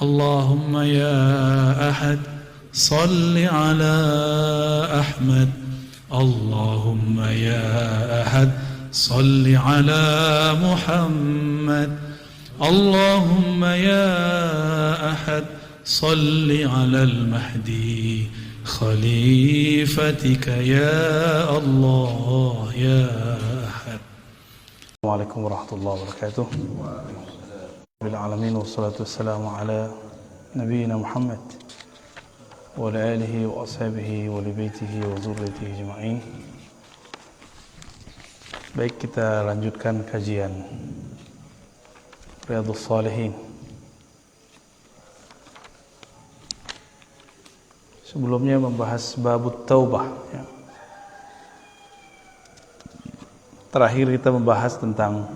اللهم يا أحد صل على أحمد اللهم يا أحد صل على محمد اللهم يا أحد صل على المهدي خليفتك يا الله يا أحد. السلام عليكم ورحمة الله وبركاته. بالعالمين والصلاة والسلام على نبينا محمد وعلى آله وأصحابه ولبيته وذريته أجمعين. Baik, kita lanjutkan kajian Riyadhus Shalihin. Sebelumnya membahas babut taubah ya. Terakhir kita membahas tentang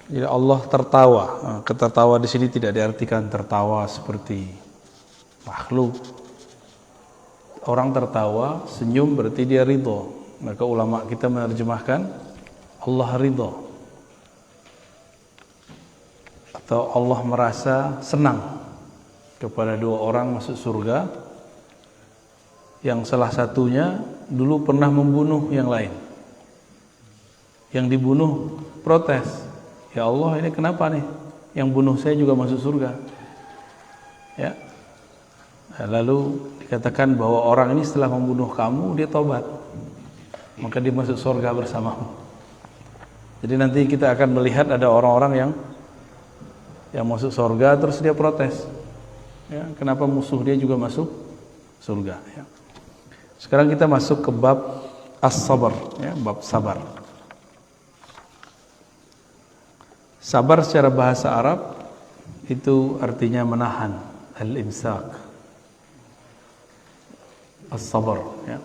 jadi Allah tertawa. Ketertawa di sini tidak diartikan tertawa seperti makhluk. Orang tertawa, senyum berarti dia ridho. Maka ulama kita menerjemahkan Allah ridho. Atau Allah merasa senang kepada dua orang masuk surga yang salah satunya dulu pernah membunuh yang lain. Yang dibunuh protes, ya Allah, ini kenapa nih yang bunuh saya juga masuk surga ya. Lalu dikatakan bahwa orang ini setelah membunuh kamu dia tobat, maka dia masuk surga bersamamu. Jadi nanti kita akan melihat ada orang-orang yang masuk surga terus dia protes ya, kenapa musuh dia juga masuk surga ya. Sekarang kita masuk ke bab as-sabar ya, bab sabar. Sabar secara bahasa Arab itu artinya menahan, al-imsak, as-sabar ya.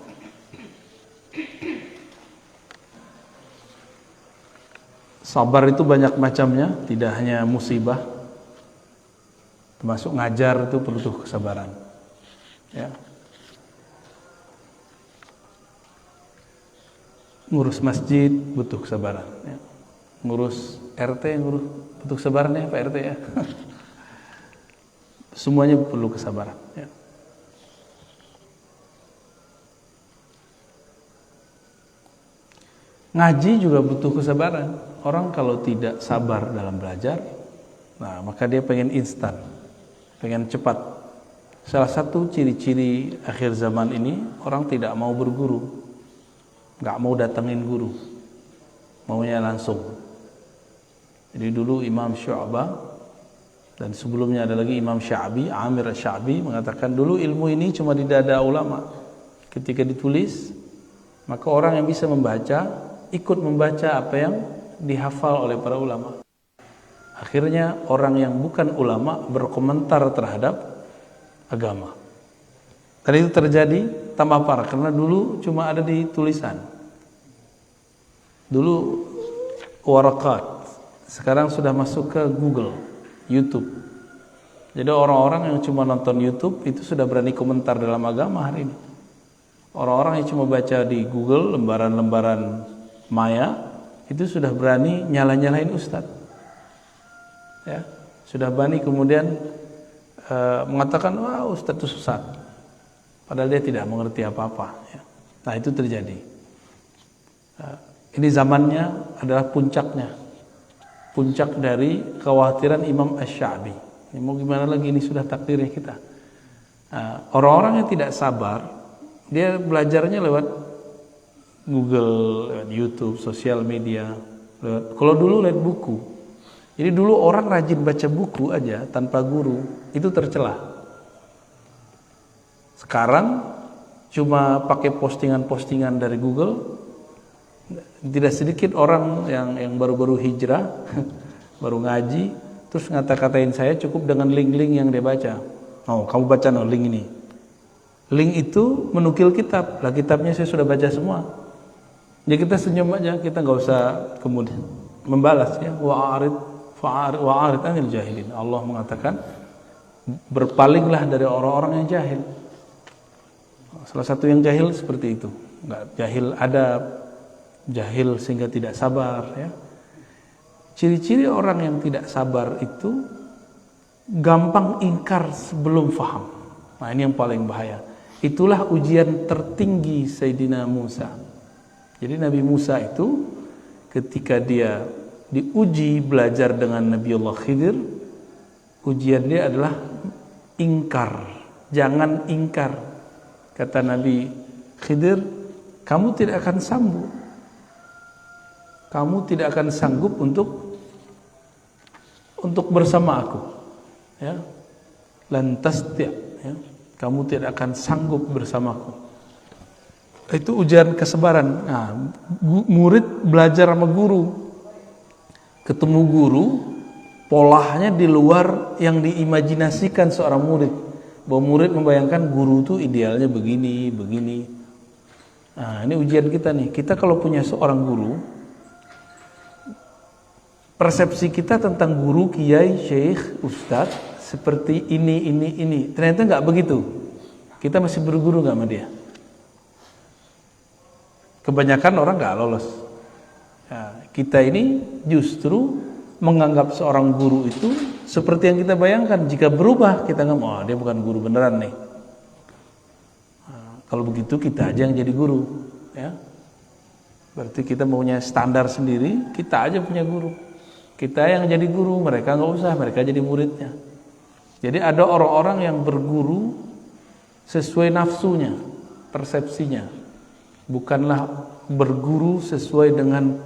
Sabar itu banyak macamnya, tidak hanya musibah, termasuk ngajar itu perlu kesabaran ya. Ngurus masjid butuh kesabaran ya. Ngurus RT, butuh kesabaran ya Pak RT ya. Semuanya perlu kesabaran ya. Ngaji juga butuh kesabaran. Orang kalau tidak sabar dalam belajar, nah maka dia pengen instan, pengen cepat. Salah satu ciri-ciri akhir zaman ini, orang tidak mau berguru, nggak mau datengin guru, maunya langsung. Jadi dulu Imam Syu'bah dan sebelumnya ada lagi Imam Sya'bi, Amir Sya'bi mengatakan dulu ilmu ini cuma di dada ulama. Ketika ditulis, maka orang yang bisa membaca ikut membaca apa yang dihafal oleh para ulama. Akhirnya orang yang bukan ulama berkomentar terhadap agama. Dan itu terjadi tambah parah karena dulu cuma ada di tulisan. Dulu warakat, sekarang sudah masuk ke Google, YouTube. Jadi orang-orang yang cuma nonton YouTube itu sudah berani komentar dalam agama hari ini. Orang-orang yang cuma baca di Google lembaran-lembaran maya itu sudah berani nyala-nyalain ustadz. Ya, sudah berani kemudian mengatakan wah ustadz itu sesat. Padahal dia tidak mengerti apa-apa ya. Nah, itu terjadi. Ini zamannya adalah puncaknya. Puncak dari kekhawatiran Imam Asy-Sya'bi. Ini mau gimana lagi, ini sudah takdirnya kita. Orang-orang yang tidak sabar, dia belajarnya lewat Google, lewat YouTube, sosial media. Kalau dulu lewat buku. Jadi dulu orang rajin baca buku aja tanpa guru, itu tercela. Sekarang cuma pakai postingan-postingan dari Google. Tidak sedikit orang yang baru-baru hijrah, baru ngaji, terus ngata-katain saya cukup dengan link-link yang dia baca. Oh, kamu baca no link ini. Link itu menukil kitab. Lah kitabnya saya sudah baca semua. Ya kita senyum aja, kita nggak usah kemudian membalas ya. Wa'arid anil jahilin. Allah mengatakan berpalinglah dari orang-orang yang jahil. Salah satu yang jahil seperti itu. Nggak jahil adab, jahil sehingga tidak sabar ya. Ciri-ciri orang yang tidak sabar itu gampang ingkar sebelum faham. Nah, ini yang paling bahaya. Itulah ujian tertinggi Sayyidina Musa. Jadi Nabi Musa itu ketika dia diuji belajar dengan Nabiullah Khidir, ujian dia adalah ingkar. Jangan ingkar. Kata Nabi Khidir, kamu tidak akan sanggup. Kamu tidak akan sanggup untuk bersama aku. Ya. Lantas ya. Kamu tidak akan sanggup bersamaku. Itu ujian kesabaran. Nah, murid belajar sama guru. Ketemu guru, polanya di luar yang diimajinasikan seorang murid. Bahwa murid membayangkan guru itu idealnya begini, begini. Nah, ini ujian kita nih. Kita kalau punya seorang guru, persepsi kita tentang guru, kiai, syekh, ustadz seperti ini. Ternyata nggak begitu. Kita masih berguru nggak sama dia. Kebanyakan orang nggak lolos. Ya, kita ini justru menganggap seorang guru itu seperti yang kita bayangkan. Jika berubah, kita nggak mau, dia bukan guru beneran nih. Nah, kalau begitu kita aja yang jadi guru. Ya. Berarti kita maunya standar sendiri, kita aja punya guru. Kita yang jadi guru, mereka nggak usah, mereka jadi muridnya. Jadi ada orang-orang yang berguru sesuai nafsunya, persepsinya. Bukanlah berguru sesuai dengan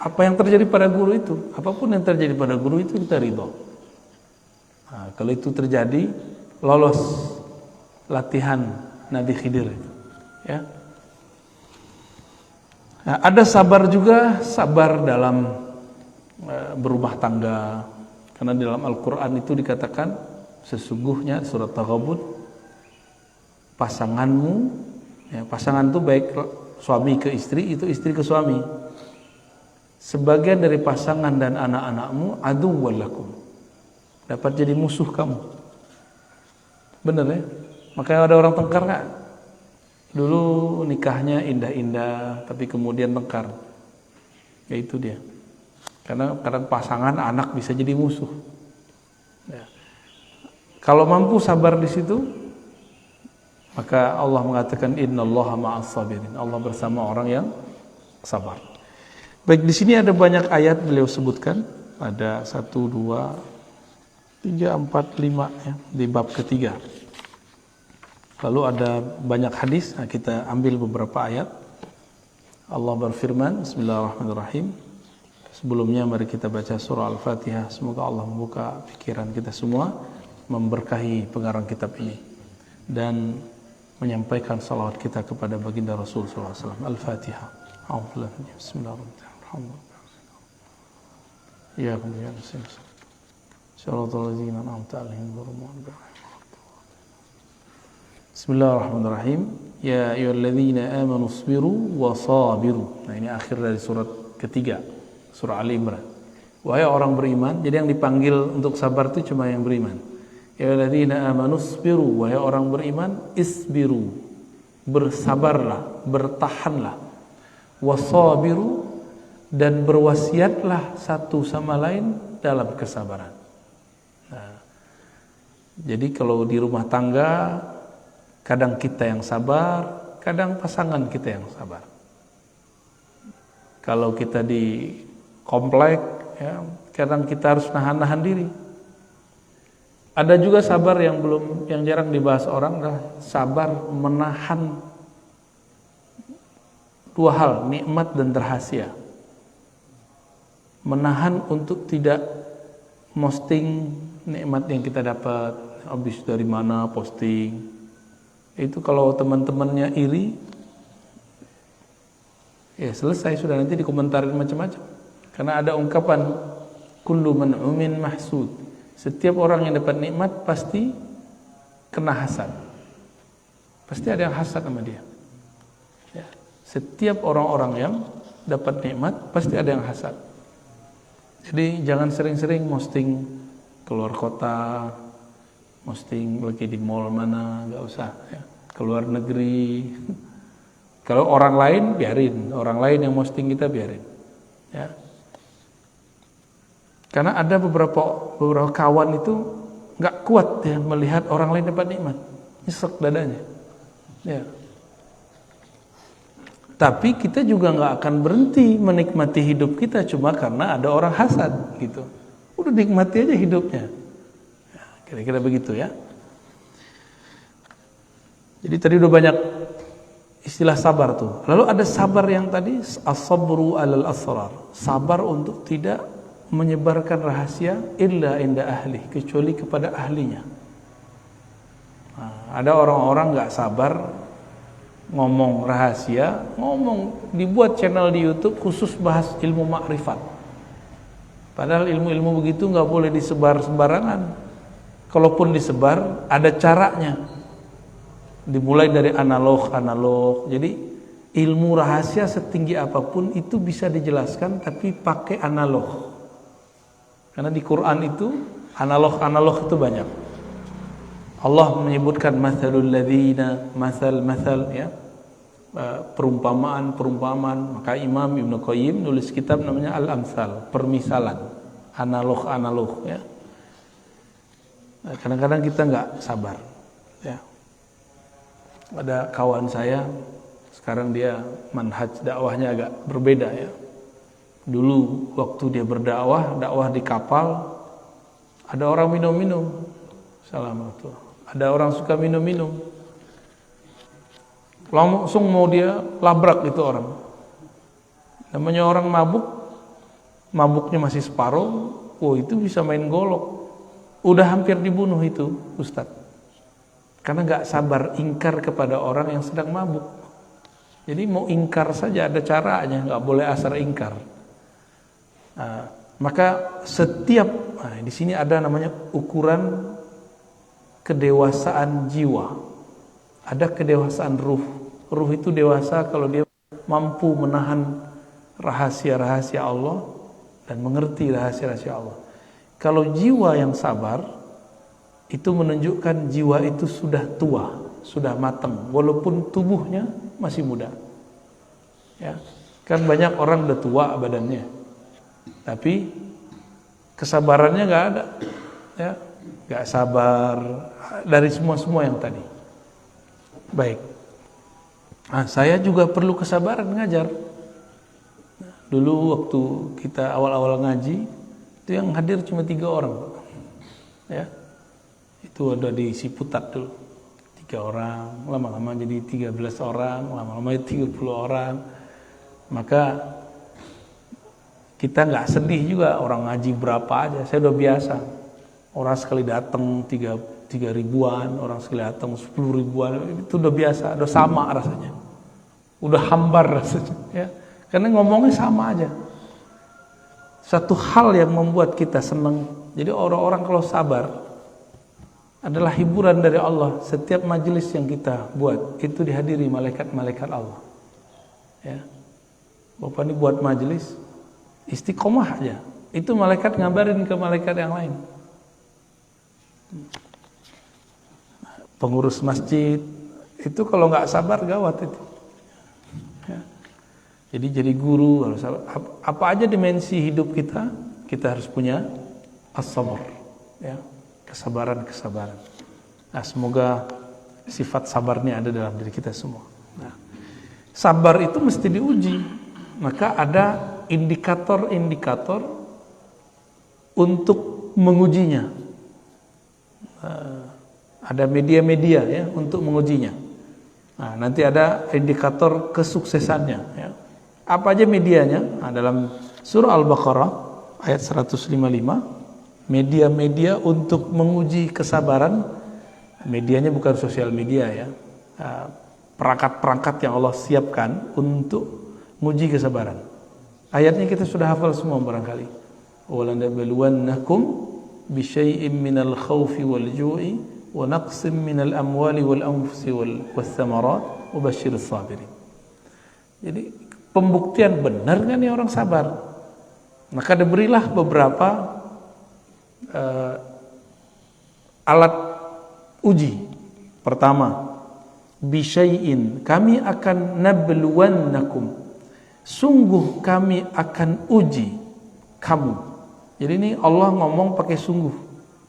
apa yang terjadi pada guru itu. Apapun yang terjadi pada guru itu kita ridho. Nah, kalau itu terjadi, lolos latihan Nabi Khidir. Ya. Nah, ada sabar juga, sabar dalam berumah tangga. Karena di dalam Al-Quran itu dikatakan sesungguhnya surat Taghabun, pasanganmu, ya, pasangan itu baik suami ke istri, itu istri ke suami. Sebagian dari pasangan dan anak-anakmu aduwwal lakum, dapat jadi musuh kamu. Benar ya? Makanya ada orang tengkar nggak? Dulu nikahnya indah-indah, tapi kemudian tengkar. Ya itu dia. Karena kadang pasangan anak bisa jadi musuh. Ya. Kalau mampu sabar di situ, maka Allah mengatakan innallaha ma'as sabirin. Allah bersama orang yang sabar. Baik, di sini ada banyak ayat beliau sebutkan. Ada 1, 2, 3, 4, 5 ya, di bab ketiga. Lalu ada banyak hadis. Nah, kita ambil beberapa ayat. Allah berfirman, Bismillahirrahmanirrahim. Sebelumnya mari kita baca surah Al-Fatihah. Semoga Allah membuka pikiran kita semua, memberkahi pengarang kitab ini, dan menyampaikan salawat kita kepada baginda Rasul sallallahu alaihi wasallam. Al-Fatihah. Bismillahirrahmanirrahim. Ya kemudian Bismillahirrahmanirrahim. Ya ayyuhalladzina amanu isbiru wa sabiru. Nah, ini akhir dari surat ketiga, surah Ali Imran. Wahai orang beriman, jadi yang dipanggil untuk sabar itu cuma yang beriman. Ya ayyuhalladzina amanu isbiru, wahai orang beriman, isbiru, bersabarlah, bertahanlah. Wasabiru, dan berwasiatlah satu sama lain dalam kesabaran. Nah, jadi kalau di rumah tangga, kadang kita yang sabar, kadang pasangan kita yang sabar. Kalau kita di komplek, ya, kadang kita harus nahan-nahan diri. Ada juga sabar yang jarang dibahas orang, adalah sabar menahan dua hal, nikmat dan rahasia. Menahan untuk tidak posting nikmat yang kita dapat, habis dari mana posting. Itu kalau teman-temannya iri, ya selesai sudah, nanti dikomentarin macam-macam. Karena ada ungkapan kullu man'umin mahsud. Setiap orang yang dapat nikmat pasti kena hasad. Pasti ada yang hasad sama dia. Ya. Setiap orang-orang yang dapat nikmat pasti ada yang hasad. Jadi jangan sering-sering posting keluar kota, posting lagi di mall mana, nggak usah. Ya. Keluar negeri. Kalau orang lain biarin, orang lain yang posting kita biarin. Ya. Karena ada beberapa kawan itu nggak kuat ya melihat orang lain dapat nikmat, nyesek dadanya. Ya. Tapi kita juga nggak akan berhenti menikmati hidup kita cuma karena ada orang hasad gitu. Udah nikmati aja hidupnya. Ya, kira-kira begitu ya. Jadi tadi udah banyak istilah sabar tuh. Lalu ada sabar yang tadi as-sabru 'alal asrar. Sabar untuk tidak menyebarkan rahasia illa inda ahli, kecuali kepada ahlinya. Nah, ada orang-orang nggak sabar ngomong rahasia, dibuat channel di YouTube khusus bahas ilmu makrifat. Padahal ilmu-ilmu begitu nggak boleh disebar sembarangan. Kalaupun disebar, ada caranya. Dimulai dari analog. Jadi ilmu rahasia setinggi apapun itu bisa dijelaskan, tapi pakai analog. Karena di Quran itu analog itu banyak. Allah menyebutkan mathalul ladzina, masal ya, perumpamaan, maka Imam Ibnu Qayyim nulis kitab namanya Al-Amsal, permisalan, analog ya. Kadang-kadang kita nggak sabar ya. Ada kawan saya sekarang dia manhaj dakwahnya agak berbeda ya. Dulu waktu dia dakwah di kapal, ada orang minum-minum. Assalamualaikum. Ada orang suka minum-minum. Langsung mau dia labrak itu orang. Namanya orang mabuknya masih separuh, itu bisa main golok. Udah hampir dibunuh itu Ustadz. Karena gak sabar ingkar kepada orang yang sedang mabuk. Jadi mau ingkar saja ada caranya, gak boleh asal ingkar. Nah, maka di sini ada namanya ukuran kedewasaan jiwa. Ada kedewasaan ruh. Ruh itu dewasa kalau dia mampu menahan rahasia-rahasia Allah dan mengerti rahasia-rahasia Allah. Kalau jiwa yang sabar itu menunjukkan jiwa itu sudah tua, sudah matang, walaupun tubuhnya masih muda. Ya, kan banyak orang udah tua badannya, tapi kesabarannya nggak ada. Ya, nggak sabar dari semua yang tadi. Baik. Nah, saya juga perlu kesabaran ngajar. Dulu waktu kita awal-awal ngaji, itu yang hadir cuma 3 orang. Ya. Itu ada di Ciputat dulu. 3 orang, lama-lama jadi 13 orang, lama-lama jadi 30 orang. Maka kita nggak sedih juga orang ngaji berapa aja. Saya udah biasa. Orang sekali datang 3 ribuan, orang sekali datang 10 ribuan, itu udah biasa, udah sama rasanya. Udah hambar rasanya, ya. Karena ngomongnya sama aja. Satu hal yang membuat kita senang. Jadi orang-orang kalau sabar adalah hiburan dari Allah. Setiap majelis yang kita buat itu dihadiri malaikat-malaikat Allah. Ya. Bapak ini buat majelis istiqomah aja. Itu malaikat ngabarin ke malaikat yang lain. Pengurus masjid itu kalau nggak sabar gawat itu. Ya. Jadi guru harus sabar. Apa aja dimensi hidup kita harus punya as-sabr, ya, kesabaran. Nah, semoga sifat sabarnya ada dalam diri kita semua. Nah, sabar itu mesti diuji. Maka ada indikator-indikator untuk mengujinya. Ada media-media ya untuk mengujinya. Nah, nanti ada indikator kesuksesannya ya. Apa aja medianya? Nah, dalam surah Al-Baqarah ayat 155, media-media untuk menguji kesabaran. Medianya bukan sosial media ya. Perangkat-perangkat yang Allah siapkan untuk menguji kesabaran. Ayatnya kita sudah hafal semua barangkali. وَلَنَبْلُوَنَّكُمْ بِشَيْءٍ مِّنَ الْخَوْفِ وَالْجُوعِ وَنَقْصٍ مِّنَ الْأَمْوَالِ وَالْأَنفُسِ وَالثَّمَرَاتِ وَبَشِّرِ الصَّابِرِينَ. Jadi pembuktian benar kan nih orang sabar. Maka diberilah beberapa alat uji. Pertama, bisyai'in, kami akan nabluwannakum, sungguh kami akan uji kamu Jadi ini Allah ngomong pakai sungguh.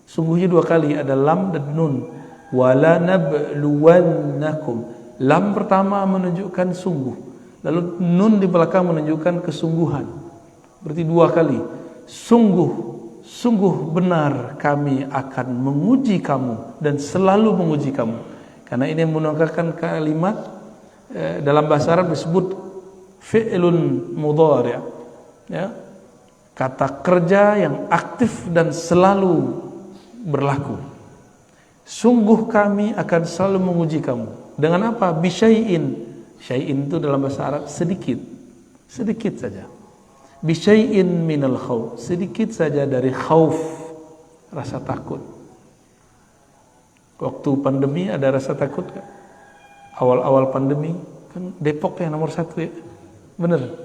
Sungguhnya 2 kali, ada lam dan nun. Wala nabluwannakum. Lam pertama menunjukkan sungguh, lalu nun di belakang menunjukkan kesungguhan. Berarti 2 kali. Sungguh benar kami akan menguji kamu dan selalu menguji kamu. Karena ini menggunakan kalimat dalam bahasa Arab disebut fi'lun mudhari', ya. Kata kerja yang aktif dan selalu berlaku. Sungguh kami akan selalu menguji kamu. Dengan apa? Bisyai'in. Syai'in itu dalam bahasa Arab sedikit. Sedikit saja. Bisyai'in minal khauf. Sedikit saja dari khauf, rasa takut. Waktu pandemi ada rasa takut gak? Awal-awal pandemi kan Depok yang nomor 1 ya. Bener.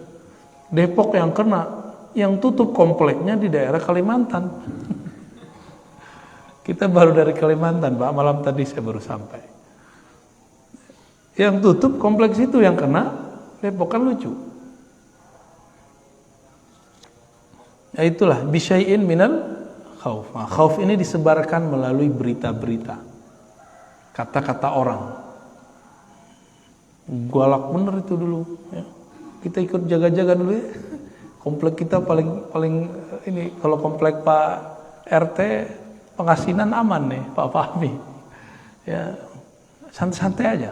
Depok yang kena, yang tutup kompleknya di daerah Kalimantan. Kita baru dari Kalimantan, Pak. Malam tadi saya baru sampai. Yang tutup kompleks itu yang kena Depok, kan lucu. Ya itulah bisyai'in minal khauf. Nah, khauf ini disebarkan melalui berita-berita, kata-kata orang. Galak bener itu dulu ya. Kita ikut jaga-jaga dulu ya. Komplek kita paling ini, kalau komplek Pak RT Pengasinan aman nih Pak Fahmi. Ya santai-santai aja.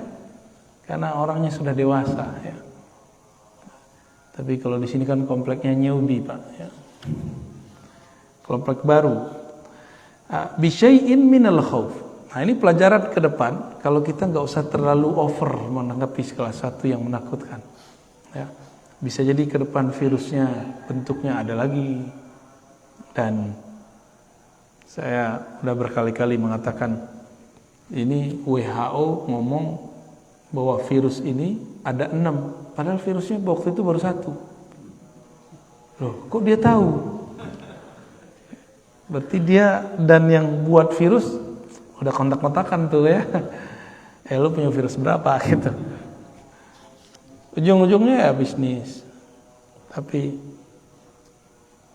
Karena orangnya sudah dewasa ya. Tapi kalau di sini kan kompleknya newbie, Pak ya. Komplek baru. Bisyai'in minal khauf. Nah, ini pelajaran ke depan, kalau kita nggak usah terlalu over menanggapi salah satu yang menakutkan. Ya. Bisa jadi ke depan virusnya bentuknya ada lagi. Dan saya sudah berkali-kali mengatakan, ini WHO ngomong bahwa virus ini ada 6, padahal virusnya waktu itu baru 1. Loh, kok dia tahu? Berarti dia dan yang buat virus udah kontak-kontakan tuh ya. Lu punya virus berapa gitu. Ujung-ujungnya ya bisnis. Tapi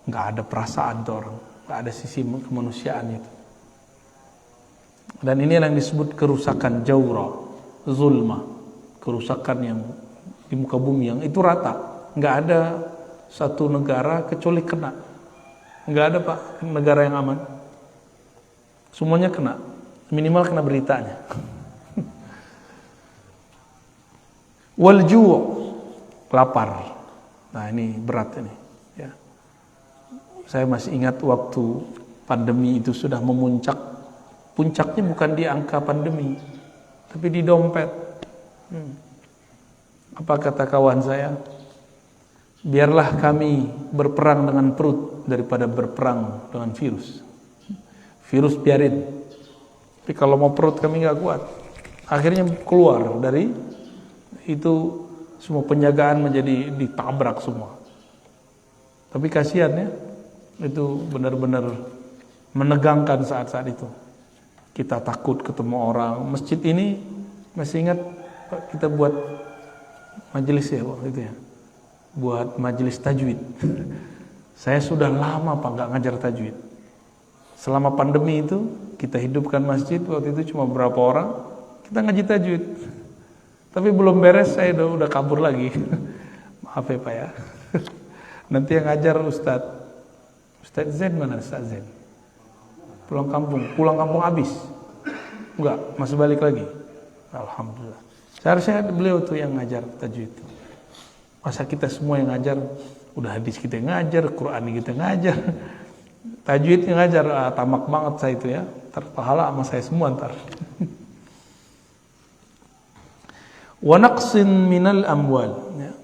nggak ada perasaan tuh orang, nggak ada sisi kemanusiaan itu. Dan ini yang disebut kerusakan jawra, zulma, kerusakan yang di muka bumi yang itu rata. Nggak ada satu negara kecuali kena. Nggak ada, Pak, negara yang aman. Semuanya kena, minimal kena beritanya. Wal ju', lapar. Nah ini berat ini. Ya. Saya masih ingat waktu pandemi itu sudah memuncak. Puncaknya bukan di angka pandemi, tapi di dompet. Apa kata kawan saya? Biarlah kami berperang dengan perut daripada berperang dengan virus. Virus biarin. Tapi kalau mau perut kami nggak kuat. Akhirnya keluar dari itu, semua penjagaan menjadi ditabrak semua. Tapi kasihan ya, itu benar-benar menegangkan saat-saat itu. Kita takut ketemu orang. Masjid ini masih ingat Pak, kita buat majelis ya waktu itu ya, buat majelis tajwid. Saya sudah lama Pak nggak ngajar tajwid. Selama pandemi itu kita hidupkan masjid, waktu itu cuma berapa orang kita ngaji tajwid. Tapi belum beres saya udah kabur lagi. Maaf ya Pak ya. Nanti yang ngajar Ustadz Zain mana Ustadz Zain? Pulang kampung habis. Enggak, masih balik lagi. Alhamdulillah. Seharusnya beliau tuh yang ngajar tajwid. Masa kita semua yang ngajar, udah hadis kita yang ngajar, Quran kita ngajar, tajwid yang ngajar, tamak banget saya itu ya. Terpahala sama saya semua ntar. Wa naqsin minal amwal, ya.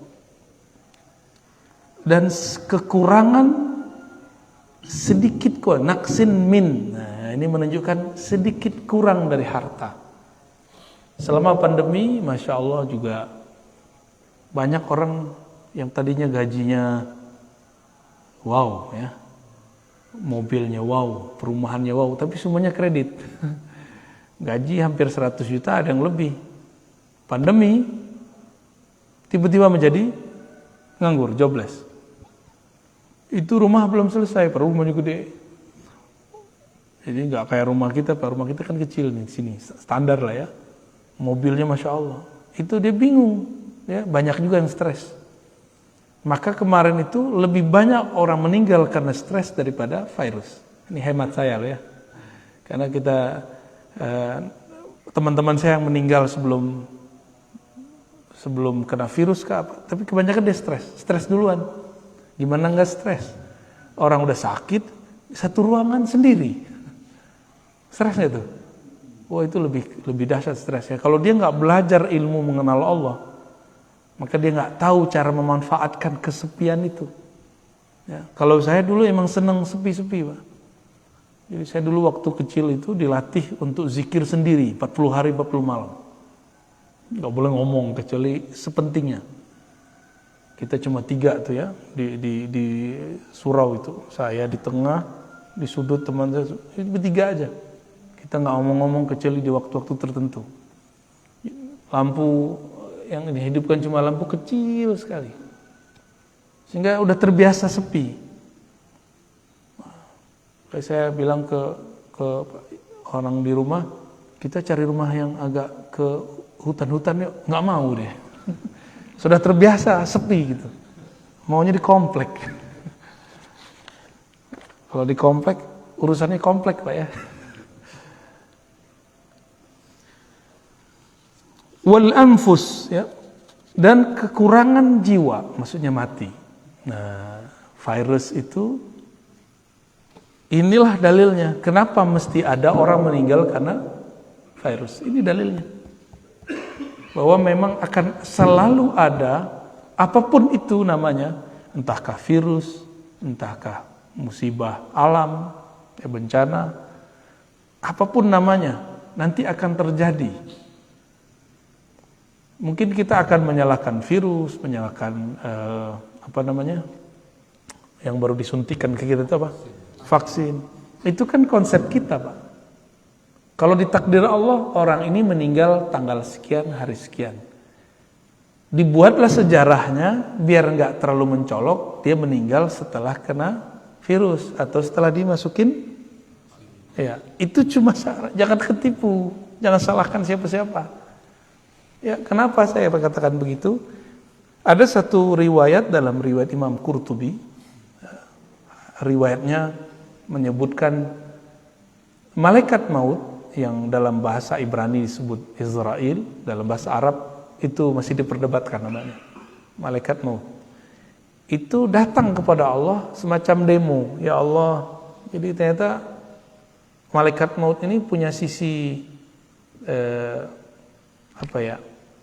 Dan kekurangan sedikit kok, naqsin min. Nah, ini menunjukkan sedikit kurang dari harta. Selama pandemi, Masya Allah juga banyak orang yang tadinya gajinya wow ya, mobilnya wow, perumahannya wow, tapi semuanya kredit. Gaji hampir 100 juta, ada yang lebih. Pandemi tiba-tiba menjadi nganggur, jobless. Itu rumah belum selesai, Pak, rumahnya gede. Jadi nggak kayak rumah kita, Pak. Rumah kita kan kecil nih, sini standar lah ya. Mobilnya Masya Allah. Itu dia bingung, ya, banyak juga yang stres. Maka kemarin itu lebih banyak orang meninggal karena stres daripada virus. Ini hemat saya loh ya. Karena kita teman-teman saya yang meninggal sebelum kena virus ke apa, tapi kebanyakan dia stres duluan. Gimana nggak stres? Orang udah sakit, satu ruangan sendiri. Stres nggak tuh? Wah, itu lebih dahsyat stresnya. Kalau dia nggak belajar ilmu mengenal Allah, maka dia nggak tahu cara memanfaatkan kesepian itu. Ya, kalau saya dulu emang seneng sepi-sepi, Pak. Jadi saya dulu waktu kecil itu dilatih untuk zikir sendiri 40 hari 40 malam. Nggak boleh ngomong kecuali sepentingnya. Kita cuma 3 tuh ya di surau itu. Saya di tengah, di sudut teman saya, bertiga aja. Kita nggak ngomong-ngomong kecuali di waktu-waktu tertentu. Lampu yang dihidupkan cuma lampu kecil sekali. Sehingga udah terbiasa sepi. Kayak saya bilang ke orang di rumah, kita cari rumah yang agak ke hutan-hutan yuk. Nggak mau deh. Sudah terbiasa sepi gitu. Maunya di komplek. Kalau di komplek, urusannya komplek, Pak ya. Wal anfus, ya. Dan kekurangan jiwa, maksudnya mati. Nah, virus itu inilah dalilnya. Kenapa mesti ada orang meninggal karena virus? Ini dalilnya. Bahwa memang akan selalu ada apapun itu namanya, entahkah virus, entahkah musibah alam, ya bencana, apapun namanya, nanti akan terjadi. Mungkin kita akan menyalahkan virus, menyalahkan yang baru disuntikan ke kita itu apa? Vaksin. Itu kan konsep kita, Pak. Kalau ditakdir Allah, orang ini meninggal tanggal sekian, hari sekian. Dibuatlah sejarahnya, biar nggak terlalu mencolok, dia meninggal setelah kena virus, atau setelah dimasukin. Ya, itu cuma jangan ketipu, jangan salahkan siapa-siapa. Ya, kenapa saya katakan begitu? Ada satu riwayat dalam riwayat Imam Qurtubi, riwayatnya menyebutkan malaikat maut, yang dalam bahasa Ibrani disebut Israel, dalam bahasa Arab itu masih diperdebatkan namanya, malaikat maut. Itu datang kepada Allah semacam demo, ya Allah. Jadi ternyata malaikat maut ini punya sisi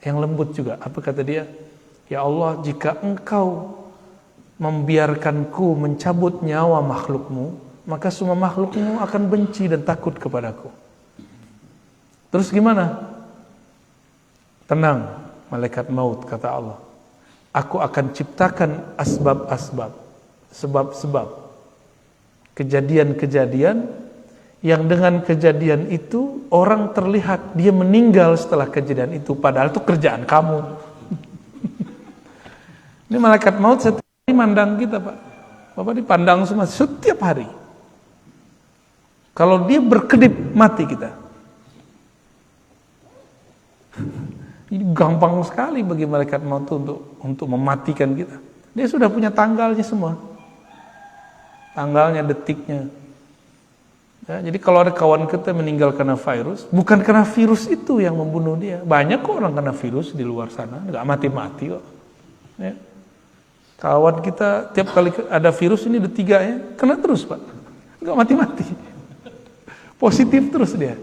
yang lembut juga. Apa kata dia? Ya Allah, jika Engkau membiarkanku mencabut nyawa makhlukmu, maka semua makhlukmu akan benci dan takut kepadaku. Terus gimana? Tenang, malaikat maut, kata Allah. Aku akan ciptakan asbab-asbab, sebab-sebab, kejadian-kejadian yang dengan kejadian itu orang terlihat dia meninggal setelah kejadian itu, padahal itu kerjaan kamu. Ini malaikat maut setiap hari mandang kita, Pak. Bapak dipandang semua setiap hari. Kalau dia berkedip, mati kita. Ini gampang sekali bagi malaikat maut untuk mematikan kita. Dia sudah punya tanggalnya semua. Tanggalnya, detiknya. Ya, jadi kalau ada kawan kita meninggal karena virus, bukan karena virus itu yang membunuh dia. Banyak kok orang kena virus di luar sana, nggak mati-mati kok. Ya. Kawan kita tiap kali ada virus ini ada 3 ya, kena terus, Pak. Nggak mati-mati. Positif terus dia.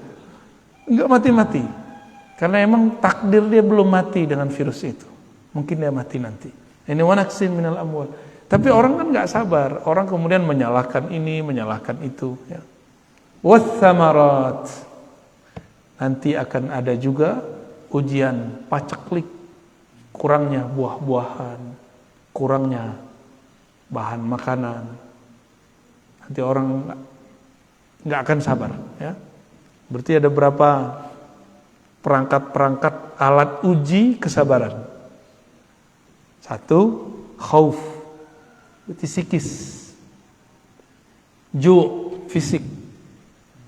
Nggak mati-mati. Karena emang takdir dia belum mati dengan virus itu. Mungkin dia mati nanti. Ini wanaksin minal amwal. Tapi orang kan nggak sabar. Orang kemudian menyalahkan ini, menyalahkan itu. Ya. Wathamarat. Nanti akan ada juga ujian paceklik. Kurangnya buah-buahan. Kurangnya bahan makanan. Nanti orang nggak akan sabar. Ya. Berarti ada berapa perangkat-perangkat alat uji kesabaran. 1, khauf, berarti psikis. fisik,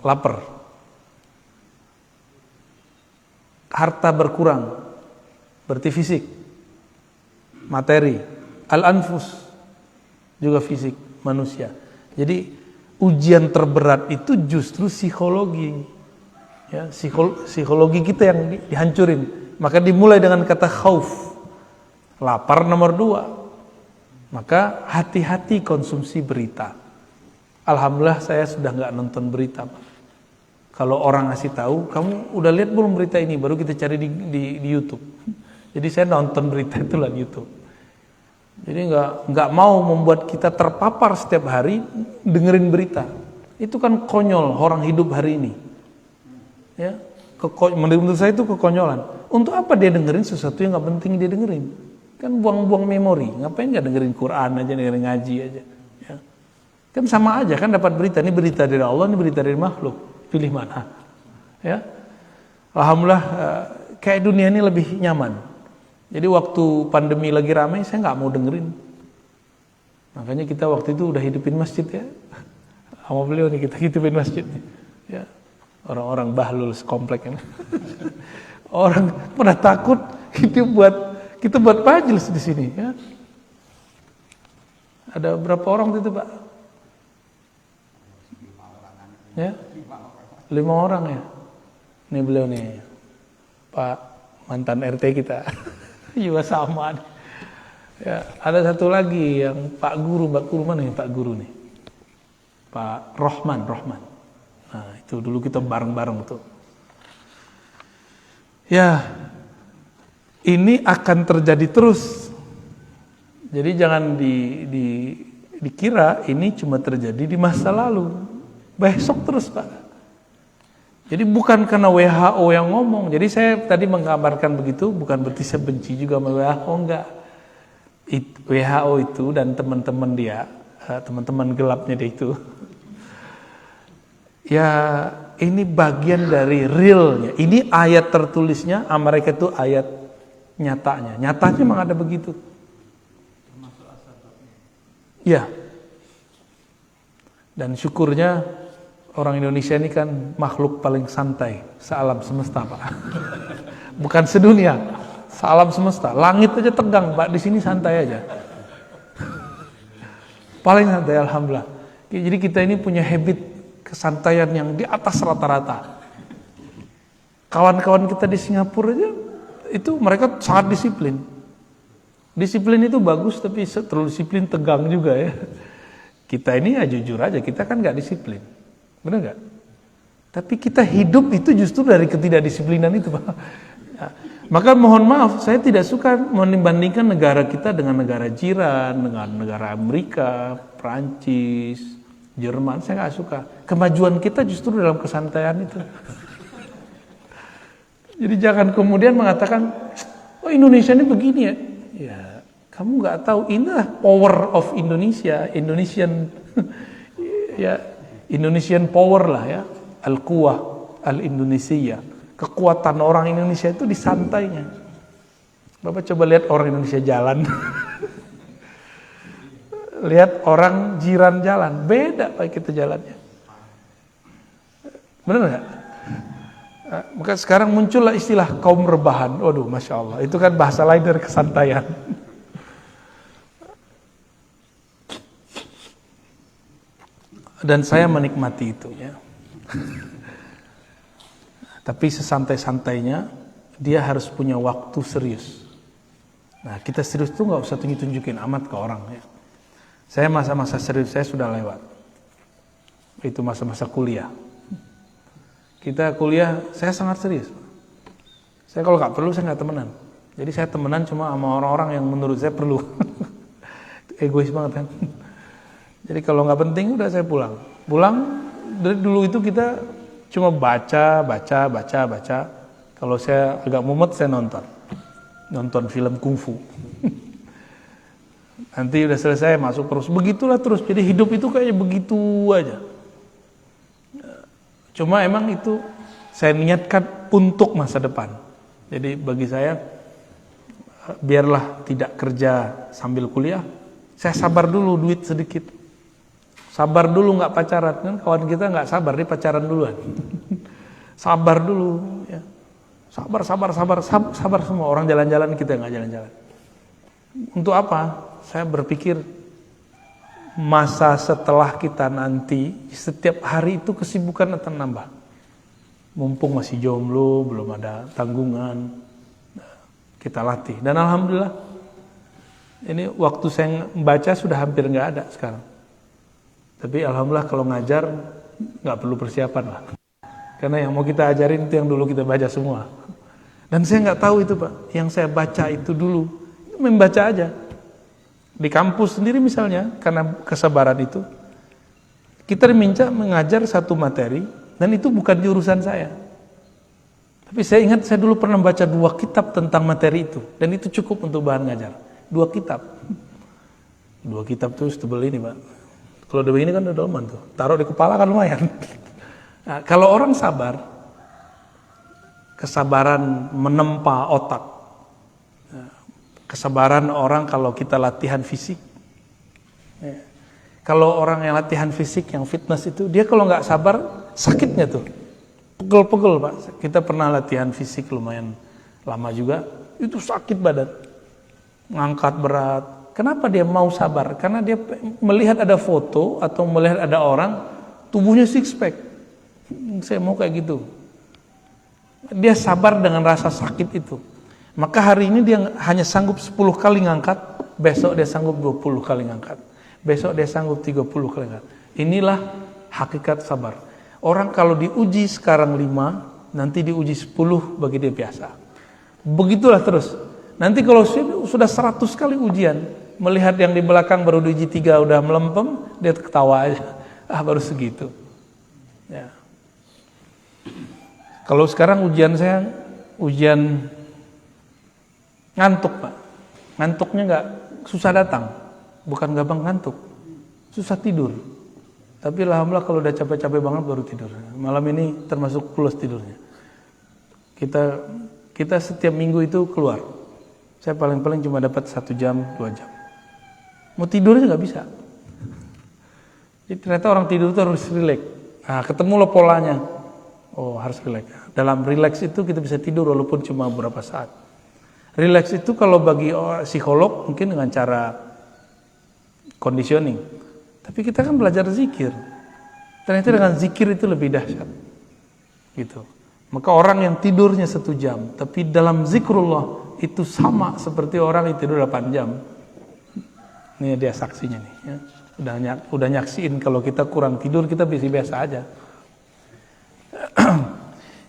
lapar. Harta berkurang, berarti fisik. Materi, al-anfus, juga fisik manusia. Jadi ujian terberat itu justru psikologi. Ya, psikologi kita yang dihancurin. Maka dimulai dengan kata khauf. Lapar nomor 2. Maka hati-hati konsumsi berita. Alhamdulillah saya sudah nggak nonton berita, Pak. Kalau orang ngasih tahu, kamu udah lihat belum berita ini? Baru kita cari di YouTube. Jadi saya nonton berita itu lah di YouTube. Jadi nggak mau membuat kita terpapar setiap hari dengerin berita. Itu kan konyol orang hidup hari ini. Ya, menurut saya itu kekonyolan. Untuk apa dia dengerin sesuatu yang nggak penting dia dengerin? Kan buang-buang memori. Ngapain nggak dengerin Quran aja, dengerin ngaji aja? Ya. Kan sama aja kan dapat berita. Ini berita dari Allah, ini berita dari makhluk. Pilih mana? Ya, alhamdulillah kayak dunia ini lebih nyaman. Jadi waktu pandemi lagi ramai, saya nggak mau dengerin. Makanya kita waktu itu udah hidupin masjid ya. Sama beliau nih kita hidupin masjid. Ya, orang-orang bahlul sekomplek ini. Orang pada takut kita buat majelis di sini. Ya. Ada berapa orang itu Pak? Ya. 5 orang ya. Ini beliau nih, Pak mantan RT kita. Juga sama. Ya, ada satu lagi yang Pak Guru mana nih Pak Guru nih? Pak Rohman. Nah, itu dulu kita bareng-bareng tuh. Ya, ini akan terjadi terus. Jadi jangan dikira ini cuma terjadi di masa lalu. Besok terus Pak. Jadi bukan karena WHO yang ngomong. Jadi saya tadi menggambarkan begitu, bukan berarti saya benci juga sama WHO, enggak. WHO itu dan teman-teman dia, teman-teman gelapnya dia itu. Ya, ini bagian dari realnya. Ini ayat tertulisnya, mereka itu ayat nyatanya. Nyatanya memang ada begitu. Ya. Dan syukurnya orang Indonesia ini kan makhluk paling santai sealam semesta, Pak. Bukan sedunia, sealam semesta. Langit aja tegang, Pak. Di sini santai aja. Paling santai, alhamdulillah. Jadi kita ini punya habit kesantaian yang di atas rata-rata. Kawan-kawan kita di Singapura aja itu mereka sangat disiplin. Disiplin itu bagus, tapi terlalu disiplin tegang juga ya. Kita ini ya jujur aja, kita kan nggak disiplin. Benar nggak? Tapi kita hidup itu justru dari ketidakdisiplinan itu, Pak. Ya. Maka mohon maaf, saya tidak suka membandingkan negara kita dengan negara jiran, dengan negara Amerika, Prancis, Jerman. Saya nggak suka. Kemajuan kita justru dalam kesantaian itu. Jadi jangan kemudian mengatakan, oh Indonesia ini begini ya. Ya, kamu nggak tahu inilah power of Indonesia, Indonesian, ya. Indonesian power lah ya, al-quwah, al-Indonesia. Kekuatan orang Indonesia itu di santainya. Bapak coba lihat orang Indonesia jalan. Lihat orang jiran jalan, beda Pak kita jalannya. Benar nggak? Nah, maka sekarang muncullah istilah kaum rebahan. Waduh, Masya Allah. Itu kan bahasa lain dari kesantaian. Dan saya menikmati itu ya. Tapi sesantai-santainya dia harus punya waktu serius. Nah kita serius tuh nggak usah tunjukin amat ke orang ya. Saya masa-masa serius saya sudah lewat. Itu masa-masa kuliah. Kita kuliah saya sangat serius. Saya kalau nggak perlu saya nggak temenan. Jadi saya temenan cuma sama orang-orang yang menurut saya perlu. Egois banget kan. Jadi kalau nggak penting udah saya pulang. Pulang dari dulu itu kita cuma baca. Kalau saya agak mumet saya nonton film kungfu. Nanti udah selesai masuk terus. Begitulah terus. Jadi hidup itu kayaknya begitu aja. Cuma emang itu saya niatkan untuk masa depan. Jadi bagi saya biarlah tidak kerja sambil kuliah. Saya sabar dulu duit sedikit. Sabar dulu nggak pacaran, kan kawan kita nggak sabar, dia pacaran duluan. Sabar dulu, ya. Sabar semua. Orang jalan-jalan, kita nggak jalan-jalan. Untuk apa? Saya berpikir masa setelah kita nanti, setiap hari itu kesibukan akan nambah. Mumpung masih jomblo, belum ada tanggungan, kita latih. Dan alhamdulillah, ini waktu saya membaca sudah hampir nggak ada sekarang. Tapi alhamdulillah kalau ngajar nggak perlu persiapan lah. Karena yang mau kita ajarin itu yang dulu kita baca semua. Dan saya nggak tahu itu Pak, yang saya baca itu dulu, itu membaca aja. Di kampus sendiri misalnya, karena kesabaran itu, kita diminta mengajar satu materi, dan itu bukan jurusan saya. Tapi saya ingat saya dulu pernah baca 2 kitab tentang materi itu, dan itu cukup untuk bahan ngajar. 2 kitab. 2 kitab tuh setebel ini Pak. Kalau udah begini kan udah dalaman tuh. Taruh di kepala kan lumayan. Nah, kalau orang sabar, kesabaran menempa otak, kesabaran orang kalau kita latihan fisik. Kalau orang yang latihan fisik, yang fitness itu, dia kalau nggak sabar, sakitnya tuh. Pegel-pegel Pak. Kita pernah latihan fisik lumayan lama juga, itu sakit badan. Ngangkat berat. Kenapa dia mau sabar? Karena dia melihat ada foto atau melihat ada orang tubuhnya six pack. Saya mau kayak gitu. Dia sabar dengan rasa sakit itu. Maka hari ini dia hanya sanggup 10 kali ngangkat, besok dia sanggup 20 kali ngangkat. Besok dia sanggup 30 kali ngangkat. Inilah hakikat sabar. Orang kalau diuji sekarang 5, nanti diuji 10 bagi dia biasa. Begitulah terus. Nanti kalau sudah 100 kali ujian, melihat yang di belakang baru diuji 3 udah melempem, dia ketawa aja. Baru segitu. Ya. Kalau sekarang ujian saya, ujian ngantuk Pak. Ngantuknya nggak susah datang, bukan gampang ngantuk, susah tidur. Tapi alhamdulillah kalau udah capek-capek banget baru tidur. Malam ini termasuk plus tidurnya. Kita setiap minggu itu keluar. Saya paling-paling cuma dapat 1 jam, 2 jam. Mau tidurnya nggak bisa. Jadi ternyata orang tidur itu harus rileks. Nah, ketemu lo polanya. Oh, harus rileks. Dalam rileks itu kita bisa tidur walaupun cuma beberapa saat. Rileks itu kalau bagi psikolog mungkin dengan cara conditioning. Tapi kita kan belajar zikir. Ternyata dengan zikir itu lebih dahsyat. Gitu. Maka orang yang tidurnya 1 jam, tapi dalam zikrullah itu sama seperti orang yang tidur 8 jam. Ini dia saksinya nih. Ya. Udah nyaksiin kalau kita kurang tidur kita biasa aja.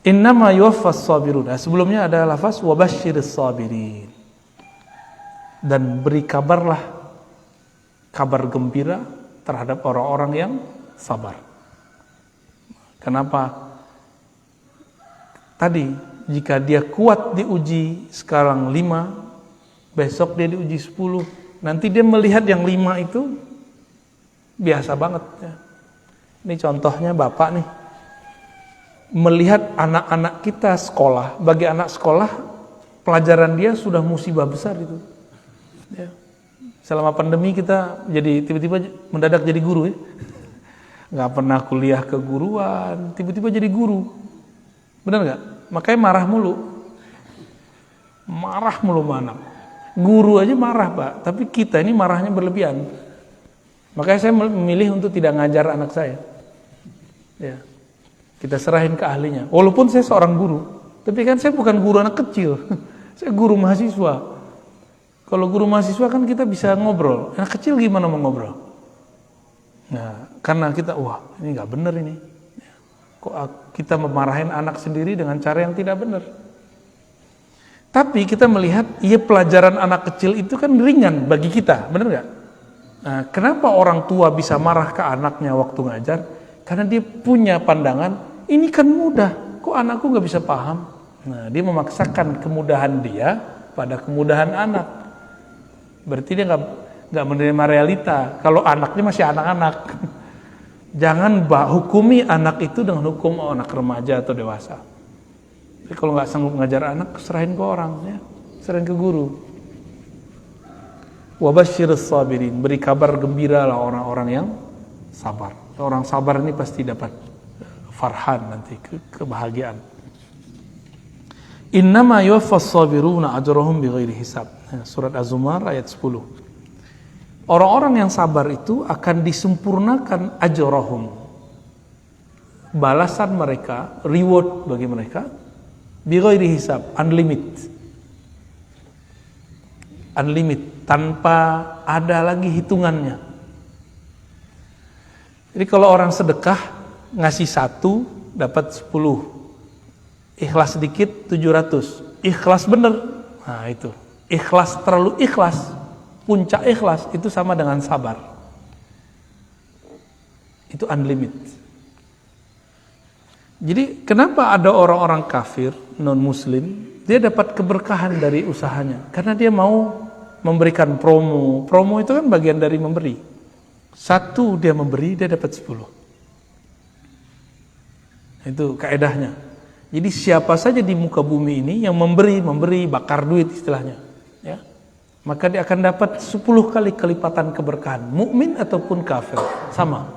Innama yuwaffas sabirun. Nah, sebelumnya ada lafaz wabasyiris sabirin. Dan beri kabarlah, kabar gembira terhadap orang-orang yang sabar. Kenapa? Tadi jika dia kuat diuji sekarang 5, besok dia diuji 10, nanti dia melihat yang 5 itu biasa banget ya. Ini contohnya Bapak nih, melihat anak-anak kita sekolah, bagi anak sekolah pelajaran dia sudah musibah besar itu ya. Selama pandemi kita jadi tiba-tiba mendadak jadi guru ya. Nggak pernah kuliah keguruan, tiba-tiba jadi guru. Benar nggak? Makanya marah mulu anak. Guru aja marah Pak, tapi kita ini marahnya berlebihan. Makanya saya memilih untuk tidak ngajar anak saya. Ya. Kita serahin ke ahlinya. Walaupun saya seorang guru, tapi kan saya bukan guru anak kecil. Saya guru mahasiswa. Kalau guru mahasiswa kan kita bisa ngobrol. Anak kecil gimana mau ngobrol? Nah, karena kita, wah ini nggak benar ini. Kok kita memarahin anak sendiri dengan cara yang tidak benar? Tapi kita melihat, iya pelajaran anak kecil itu kan ringan bagi kita, benar nggak? Nah, kenapa orang tua bisa marah ke anaknya waktu ngajar? Karena dia punya pandangan, ini kan mudah, kok anakku nggak bisa paham? Nah, dia memaksakan kemudahan dia pada kemudahan anak. Berarti dia nggak menerima realita. Kalau anaknya masih anak-anak, jangan hukumi anak itu dengan hukum anak remaja atau dewasa. Jadi kalau nggak sanggup ngajar anak, serahin ke orang, ya, serahin ke guru. Wabasyiris sabirin, beri kabar gembira lah orang-orang yang sabar. Orang sabar ini pasti dapat farhan nanti, kebahagiaan. Innama yuwaffas sabiruna ajrahum bighairi hisab. Surat Az-Zumar ayat 10. Orang-orang yang sabar itu akan disempurnakan ajrahum, balasan mereka, reward bagi mereka, bighairi hisab, unlimited, tanpa ada lagi hitungannya. Jadi kalau orang sedekah ngasih 1 dapat 10, ikhlas sedikit 700, ikhlas bener, nah itu ikhlas, terlalu ikhlas, puncak ikhlas itu sama dengan sabar, itu unlimited. Jadi kenapa ada orang-orang kafir, non-muslim, dia dapat keberkahan dari usahanya? Karena dia mau memberikan promo. Promo itu kan bagian dari memberi. 1 dia memberi, dia dapat 10. Itu kaedahnya. Jadi siapa saja di muka bumi ini yang memberi, bakar duit istilahnya, ya, maka dia akan dapat 10 kali kelipatan keberkahan. Mukmin ataupun kafir, sama.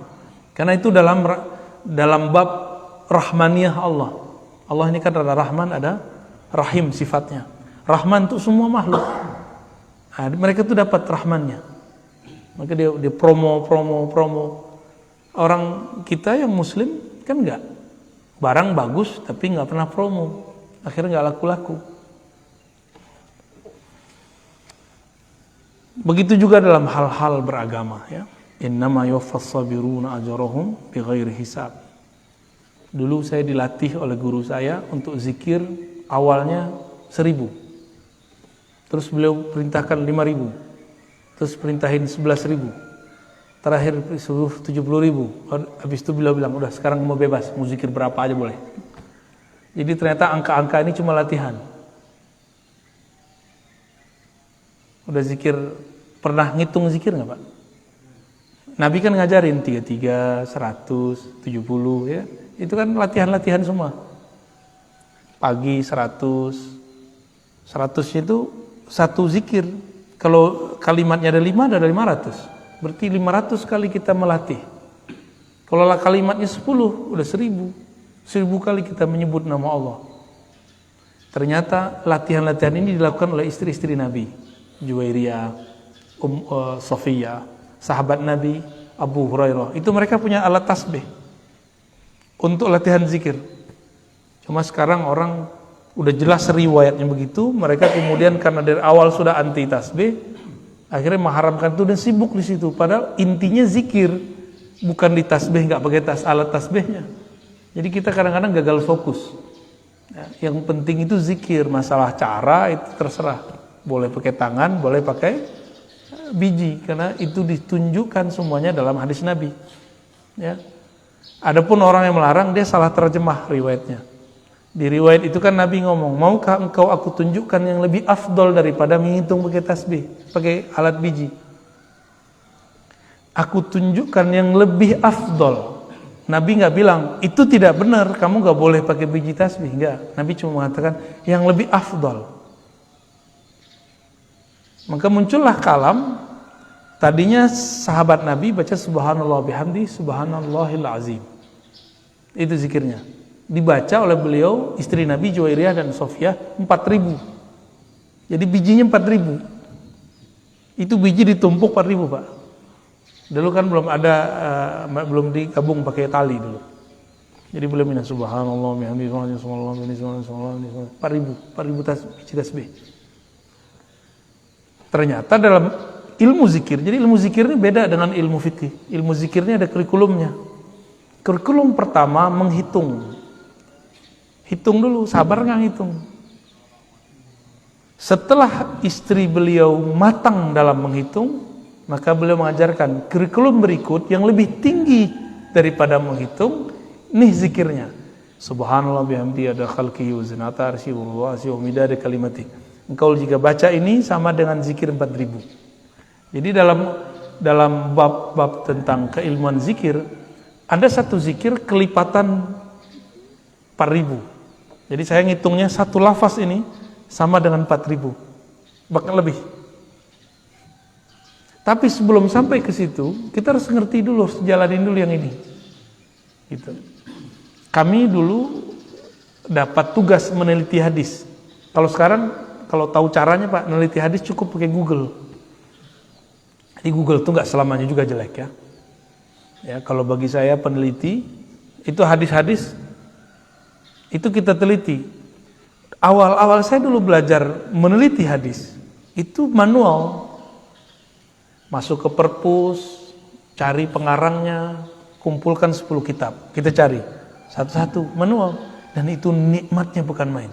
Karena itu dalam bab rahmaniyah Allah. Allah ini kan ada Rahman, ada Rahim sifatnya. Rahman untuk semua makhluk. Nah, mereka tuh dapat rahmannya. Maka dia promo. Orang kita yang muslim kan enggak. Barang bagus tapi enggak pernah promo. Akhirnya enggak laku-laku. Begitu juga dalam hal-hal beragama, ya. Innama yuwaffas sabiruna ajrahum bighairi hisab. Dulu saya dilatih oleh guru saya untuk zikir awalnya 1000. Terus beliau perintahkan 5000. Terus perintahin 11.000. Terakhir suruh 70.000. Habis itu beliau bilang, udah sekarang mau bebas, mau zikir berapa aja boleh. Jadi ternyata angka-angka ini cuma latihan. Udah zikir, pernah ngitung zikir nggak Pak? Nabi kan ngajarin 33, 100, 70 ya. Itu kan latihan-latihan semua. Pagi 100 itu satu zikir. Kalau kalimatnya ada 5, ada 500. Berarti 500 kali kita melatih. Kalau kalimatnya 10, udah 1000. 1000 kali kita menyebut nama Allah. Ternyata latihan-latihan ini dilakukan oleh istri-istri Nabi. Juwairiyah, Sofiyah, sahabat Nabi, Abu Hurairah. Itu mereka punya alat tasbih untuk latihan zikir. Cuma sekarang orang udah jelas riwayatnya begitu, mereka kemudian karena dari awal sudah anti tasbih, akhirnya mengharamkan itu dan sibuk di situ. Padahal intinya zikir, bukan di tasbih, nggak pakai alat tasbihnya. Jadi kita kadang-kadang gagal fokus. Ya, yang penting itu zikir, masalah cara itu terserah. Boleh pakai tangan, boleh pakai biji, karena itu ditunjukkan semuanya dalam hadis Nabi. Ya. Adapun orang yang melarang, dia salah terjemah riwayatnya. Di riwayat itu kan Nabi ngomong, maukah engkau aku tunjukkan yang lebih afdol daripada menghitung pakai tasbih, pakai alat biji? Aku tunjukkan yang lebih afdol. Nabi nggak bilang itu tidak benar, kamu nggak boleh pakai biji tasbih, nggak. Nabi cuma mengatakan yang lebih afdol. Maka muncullah kalam. Tadinya sahabat Nabi baca subhanallah bihamdi subhanallahil azim. Itu zikirnya. Dibaca oleh beliau, istri Nabi Juwairiyah dan Sofiyah 4.000. Jadi bijinya 4.000. Itu biji ditumpuk 4.000 Pak. Dulu kan belum ada, belum digabung pakai tali dulu. Jadi belum ini subhanallah bihamdi subhanallah bihamdi subhanallah 4.000 biji tasbih. Ternyata dalam ilmu zikir, jadi ilmu zikir ini beda dengan ilmu fikih. Ilmu zikirnya ada kurikulumnya. Kurikulum pertama menghitung. Hitung dulu, sabar nggak ngitung. Setelah istri beliau matang dalam menghitung, maka beliau mengajarkan kurikulum berikut yang lebih tinggi daripada menghitung. Nih zikirnya. Subhanallah bihamdi ada khalqihi wa zinata arsyihi wa wa midada kalimati. Engkau jika baca ini sama dengan zikir 4.000. Jadi dalam bab tentang keilmuan zikir, ada satu zikir kelipatan 4.000. Jadi saya ngitungnya satu lafaz ini sama dengan 4.000, bahkan lebih. Tapi sebelum sampai ke situ, kita harus ngerti dulu, harus jalanin dulu yang ini. Gitu. Kami dulu dapat tugas meneliti hadis. Kalau sekarang, kalau tahu caranya Pak, meneliti hadis cukup pakai Google. Di Google itu nggak selamanya juga jelek ya. Ya, kalau bagi saya peneliti, itu hadis-hadis, itu kita teliti. Awal-awal saya dulu belajar meneliti hadis, itu manual. Masuk ke perpus, cari pengarangnya, kumpulkan 10 kitab. Kita cari satu-satu, manual. Dan itu nikmatnya bukan main.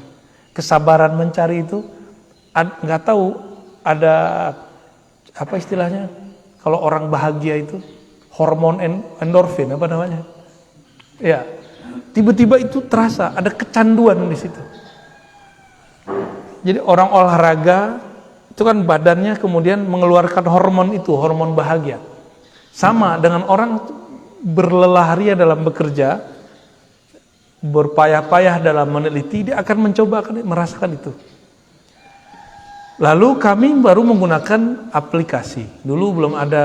Kesabaran mencari itu, nggak tahu ada apa istilahnya, kalau orang bahagia itu hormon endorfin apa namanya? Ya, tiba-tiba itu terasa ada kecanduan di situ. Jadi orang olahraga itu kan badannya kemudian mengeluarkan hormon itu, hormon bahagia. Sama dengan orang berlelah-ria dalam bekerja, berpayah-payah dalam meneliti, dia akan mencoba, akan merasakan itu. Lalu kami baru menggunakan aplikasi. Dulu belum ada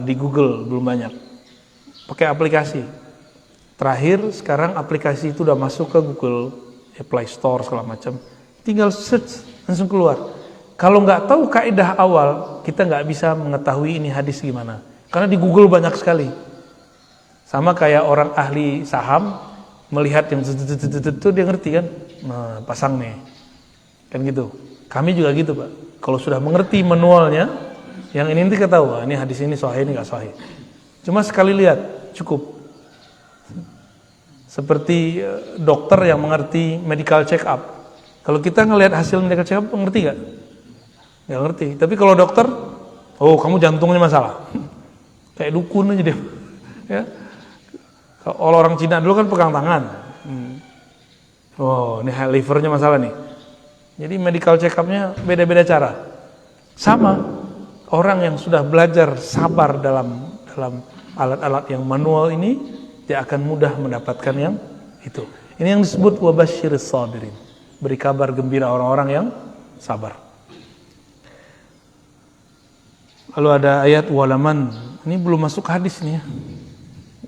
di Google, belum banyak. Pakai aplikasi. Terakhir sekarang aplikasi itu udah masuk ke Google, Play Store segala macam. Tinggal search langsung keluar. Kalau nggak tahu kaidah awal, kita nggak bisa mengetahui ini hadis gimana. Karena di Google banyak sekali. Sama kayak orang ahli saham melihat yang itu dia ngerti kan, nah pasang nih, kan gitu. Kami juga gitu Pak. Kalau sudah mengerti manualnya, yang ini nanti kita tahu, ini hadis ini sahih, ini nggak sahih. Cuma sekali lihat cukup. Seperti dokter yang mengerti medical check up. Kalau kita ngelihat hasil medical check up, ngerti nggak? Nggak ngerti. Tapi kalau dokter, oh kamu jantungnya masalah. Kayak dukun aja dia. Ya. Kalau orang Cina dulu kan pegang tangan. Oh ini livernya masalah nih. Jadi medical check up-nya beda-beda cara. Sama, orang yang sudah belajar sabar dalam alat-alat yang manual ini, dia akan mudah mendapatkan yang itu. Ini yang disebut wabasyiris sabirin. Beri kabar gembira orang-orang yang sabar. Lalu ada ayat walaman, ini belum masuk hadis nih ya.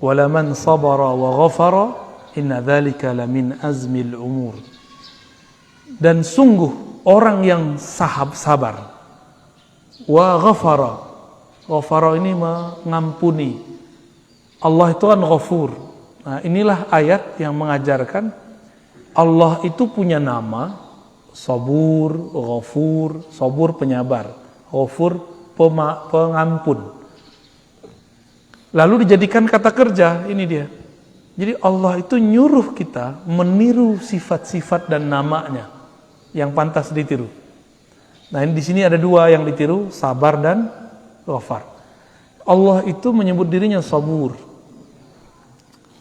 Walaman sabara wa ghafara inna dzalika lamin azmil umur. Dan sungguh orang yang sabar wa ghafara. Ghafara ini mengampuni. Allah itu kan ghafur. Nah, inilah ayat yang mengajarkan Allah itu punya nama Sabur, Ghafur, Sabur penyabar, Ghafur pengampun. Lalu dijadikan kata kerja, ini dia. Jadi Allah itu nyuruh kita meniru sifat-sifat dan namanya yang pantas ditiru. Nah, di sini ada dua yang ditiru, sabar dan ghafar. Allah itu menyebut dirinya sabur.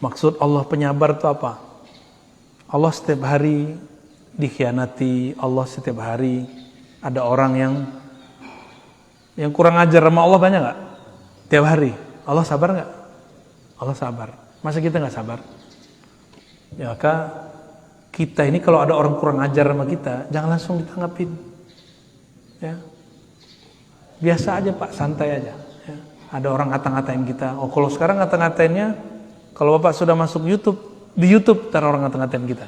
Maksud Allah penyabar itu apa? Allah setiap hari dikhianati, Allah setiap hari ada orang yang kurang ajar sama Allah banyak nggak? Tiap hari. Allah sabar nggak? Allah sabar. Masa kita nggak sabar? Ya, maka kita ini kalau ada orang kurang ajar sama kita, jangan langsung ditanggapin. Ya, biasa aja Pak, santai aja. Ya. Ada orang ngata-ngatain kita. Oh, kalau sekarang ngata-ngatainnya, kalau Bapak sudah masuk YouTube, di YouTube ntar orang ngata-ngatain kita.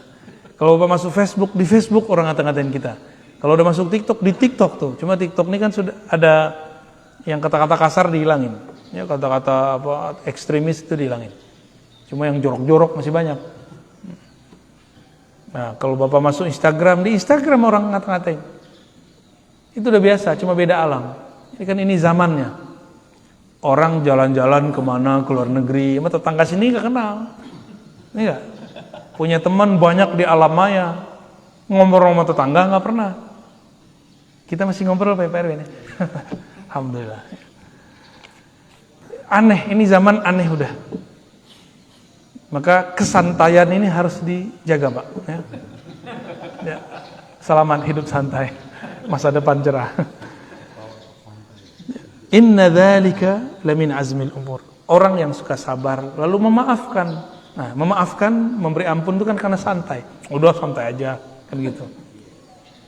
Kalau Bapak masuk Facebook, di Facebook orang ngata-ngatain kita. Kalau udah masuk TikTok, di TikTok tuh. Cuma TikTok ini kan sudah ada yang kata-kata kasar dihilangin. Ya, kata-kata apa ekstremis itu dihilangin. Cuma yang jorok-jorok masih banyak. Nah, kalau Bapak masuk Instagram, di Instagram orang ngata-ngatain. Itu udah biasa, cuma beda alam. Ini kan ini zamannya. Orang jalan-jalan kemana, ke luar negeri, sama tetangga sini gak kenal. Ini gak? Punya teman banyak di alam maya. Ngobrol sama tetangga gak pernah. Kita masih ngobrol Pak RW ini. Alhamdulillah. Aneh, ini zaman aneh udah. Maka kesantaian ini harus dijaga Pak. Ya. Ya. Selamat hidup santai, masa depan cerah. Inna dzalika lamin azmil umur. Orang yang suka sabar lalu memaafkan. Nah, memaafkan, memberi ampun itu kan karena santai. Udah santai aja, kan gitu.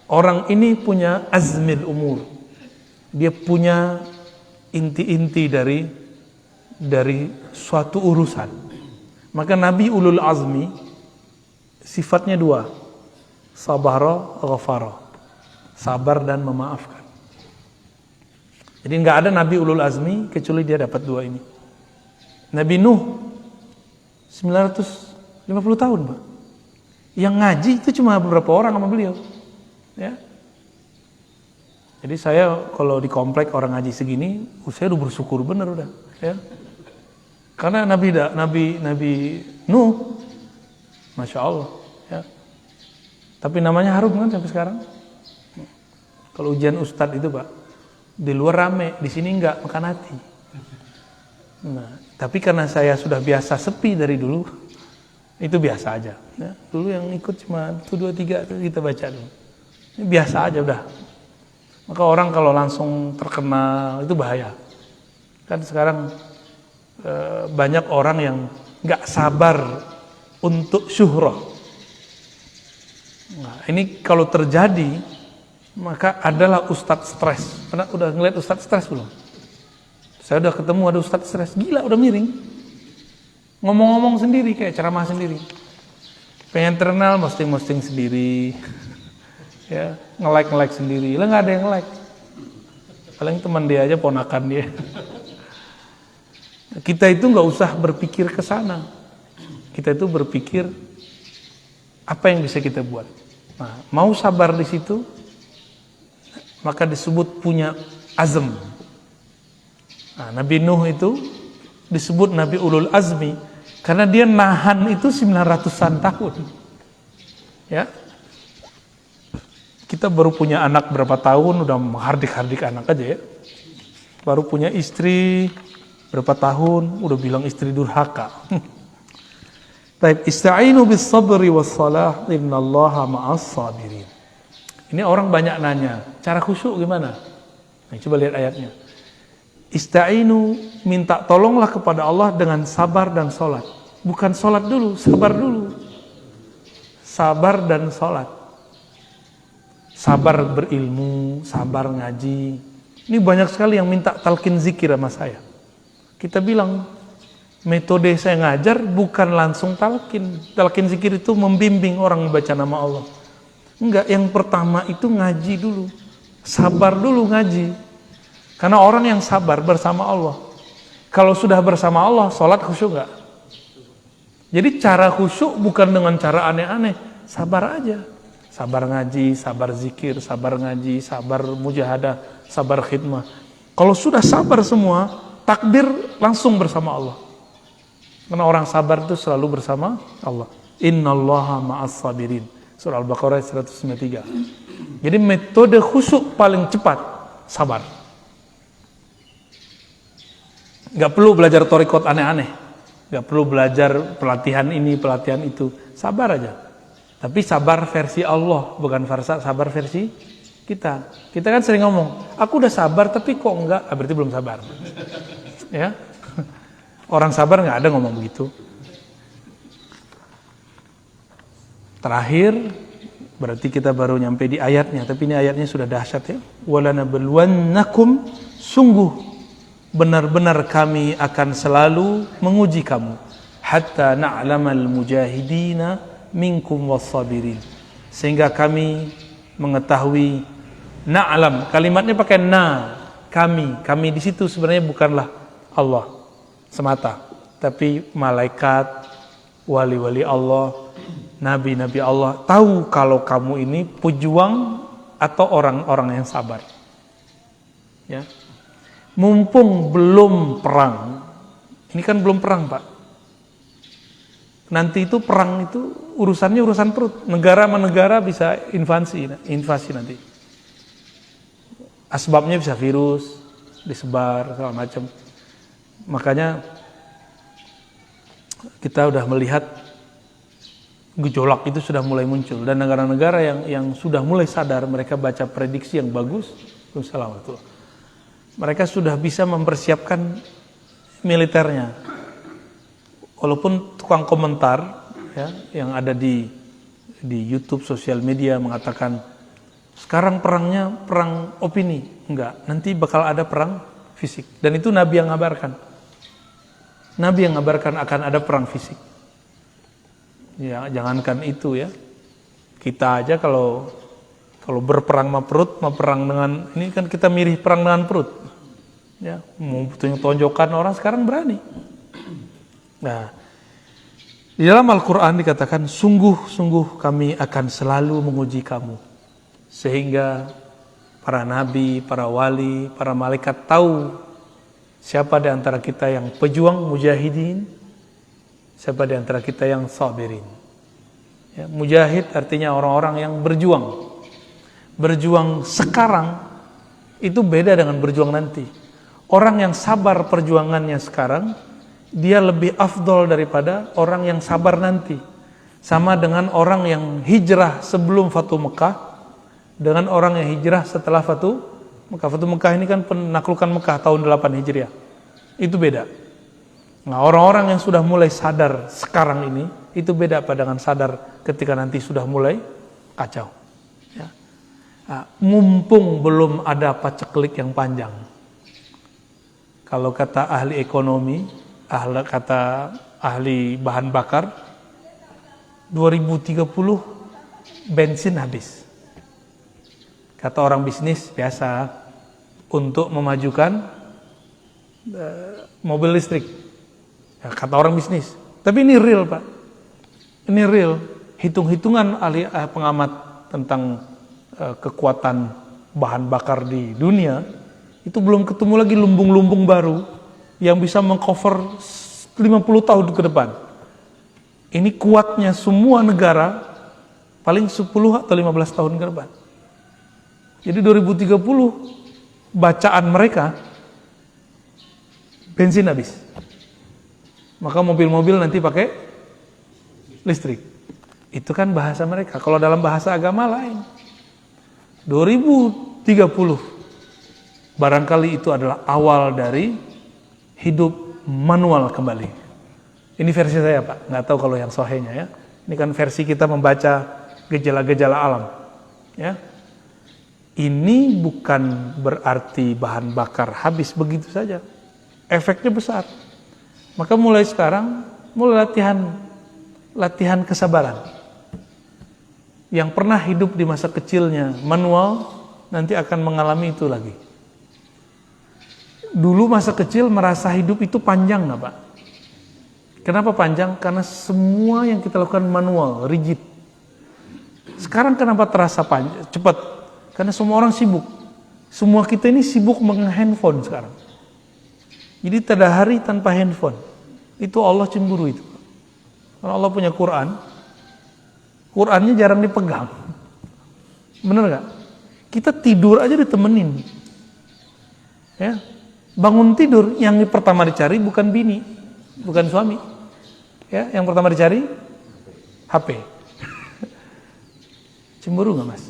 Orang ini punya azmil umur. Dia punya inti-inti dari suatu urusan. Maka Nabi ulul azmi sifatnya dua, sabara, ghafara, sabar dan memaafkan. Jadi nggak ada Nabi ulul azmi kecuali dia dapat dua ini. Nabi Nuh 950 tahun, Pak. Yang ngaji itu cuma beberapa orang sama beliau. Ya. Jadi saya kalau di komplek orang ngaji segini, saya udah bersyukur bener udah. Ya. Karena Nabi Nuh, Masya Allah. Ya. Tapi namanya harum kan sampai sekarang. Kalau ujian Ustadz itu Pak, di luar rame, di sini enggak, makan hati. Nah, tapi karena saya sudah biasa sepi dari dulu, itu biasa aja. Ya. Dulu yang ikut cuma 1, 2, 3 kita baca dulu. Ini biasa aja udah. Maka orang kalau langsung terkenal itu bahaya. Kan sekarang banyak orang yang nggak sabar untuk syuhrah. Nah, ini kalau terjadi maka adalah ustadz stres. Pernah udah ngeliat ustadz stres belum? Saya udah ketemu ada ustadz stres, gila udah miring. Ngomong-ngomong sendiri kayak ceramah sendiri. Pengen terkenal posting sendiri. Ya, nge-like sendiri. Lah nggak ada yang like. Paling teman dia aja, ponakan dia. Kita itu nggak usah berpikir ke sana. Kita itu berpikir apa yang bisa kita buat. Nah, mau sabar di situ, maka disebut punya azam. Nah, Nabi Nuh itu disebut Nabi Ulul Azmi karena dia nahan itu 900-an tahun. Ya. Kita baru punya anak berapa tahun udah menghardik-hardik anak aja ya. Baru punya istri berapa tahun udah bilang istri durhaka. Baik, ista'inu bis sabri was salah innallaha ma'as sabirin. Ini orang banyak nanya, cara khusyuk gimana? Nah, coba lihat ayatnya. Ista'inu, minta tolonglah kepada Allah dengan sabar dan salat. Bukan salat dulu, sabar dulu. Sabar dan salat. Sabar berilmu, sabar ngaji. Ini banyak sekali yang minta talqin zikir sama saya. Kita bilang, metode saya ngajar bukan langsung talqin. Talqin zikir itu membimbing orang membaca nama Allah. Enggak, yang pertama itu ngaji dulu. Sabar dulu ngaji. Karena orang yang sabar bersama Allah. Kalau sudah bersama Allah, sholat khusyuk enggak? Jadi cara khusyuk bukan dengan cara aneh-aneh. Sabar aja. Sabar ngaji, sabar zikir, sabar ngaji, sabar mujahadah, sabar khidmah. Kalau sudah sabar semua, takbir langsung bersama Allah. Karena orang sabar itu selalu bersama Allah. Innallaha ma'as sabirin. Surah Al-Baqarah 193. Jadi metode khusyuk paling cepat, sabar. Gak perlu belajar thariqat aneh-aneh. Gak perlu belajar pelatihan ini, pelatihan itu. Sabar aja. Tapi sabar versi Allah, bukan sabar versi kita. Kita kan sering ngomong, aku udah sabar tapi kok enggak, berarti belum sabar. Ya. Orang sabar gak ada ngomong begitu. Terakhir, berarti kita baru nyampe di ayatnya, tapi ini ayatnya sudah dahsyat ya. Walanabluwannakum, sungguh benar-benar kami akan selalu menguji kamu. Hatta na'lamal mujahidina minkum wassabirin. Sehingga kami mengetahui, na'lam, kalimatnya pakai na, kami di situ sebenarnya bukanlah Allah semata, tapi malaikat, wali-wali Allah, nabi-nabi Allah tahu kalau kamu ini pejuang atau orang-orang yang sabar. Ya. Mumpung belum perang. Ini kan belum perang, Pak. Nanti itu perang itu urusannya urusan perut. Negara sama negara bisa invasi nanti. Asbabnya bisa virus, disebar segala macam. Makanya kita udah melihat gejolak itu sudah mulai muncul, dan negara-negara yang sudah mulai sadar, mereka baca prediksi yang bagus. Mereka sudah bisa mempersiapkan militernya. Walaupun tukang komentar ya, yang ada di YouTube, sosial media mengatakan sekarang perangnya perang opini, enggak, nanti bakal ada perang fisik. Dan itu Nabi yang ngabarkan. Nabi yang ngabarkan akan ada perang fisik. Ya, jangankan itu ya. Kita aja kalau berperang sama perut, mau perang dengan ini kan kita mirip perang dengan perut. Ya, mau tonjokan orang sekarang berani. Nah, di dalam Al-Quran dikatakan, sungguh-sungguh kami akan selalu menguji kamu. Sehingga para nabi, para wali, para malaikat tahu siapa di antara kita yang pejuang, mujahidin, siapa di antara kita yang sabirin. Ya, mujahid artinya orang-orang yang berjuang. Berjuang sekarang itu beda dengan berjuang nanti. Orang yang sabar perjuangannya sekarang, dia lebih afdol daripada orang yang sabar nanti. Sama dengan orang yang hijrah sebelum Fatu Mekah dengan orang yang hijrah setelah Fatu Mekah. Fatu Mekah ini kan penaklukan Mekah tahun 8 Hijriah. Itu beda. Nah, orang-orang yang sudah mulai sadar sekarang ini, itu beda apa dengan sadar ketika nanti sudah mulai kacau. Ya. Nah, mumpung belum ada paceklik yang panjang. Kalau kata ahli ekonomi, kata ahli bahan bakar, 2030 bensin habis. Kata orang bisnis biasa, untuk memajukan mobil listrik. Ya, kata orang bisnis. Tapi ini real, Pak. Ini real. Hitung-hitungan ahli pengamat tentang kekuatan bahan bakar di dunia, itu belum ketemu lagi lumbung-lumbung baru yang bisa mengcover 50 tahun ke depan. Ini kuatnya semua negara paling 10 atau 15 tahun ke depan. Jadi 2030 bacaan mereka bensin habis. Maka mobil-mobil nanti pakai listrik. Itu kan bahasa mereka. Kalau dalam bahasa agama lain. 2030 barangkali itu adalah awal dari hidup manual kembali. Ini versi saya, Pak. Nggak tahu kalau yang sahihnya ya. Ini kan versi kita membaca gejala-gejala alam. Ya. Ini bukan berarti bahan bakar habis begitu saja. Efeknya besar. Maka mulai sekarang, mulai latihan kesabaran. Yang pernah hidup di masa kecilnya manual, nanti akan mengalami itu lagi. Dulu masa kecil merasa hidup itu panjang nggak, Pak? Kenapa panjang? Karena semua yang kita lakukan manual, rigid. Sekarang kenapa terasa panjang, cepat? Karena semua orang sibuk. Semua kita ini sibuk mengenai handphone sekarang. Jadi tidak ada hari tanpa handphone. Itu Allah cemburu itu. Karena Allah punya Quran. Qurannya jarang dipegang. Bener gak? Kita tidur aja ditemenin. Ya. Bangun tidur, yang pertama dicari bukan bini, bukan suami. Ya, yang pertama dicari HP. Cemburu nggak, Mas?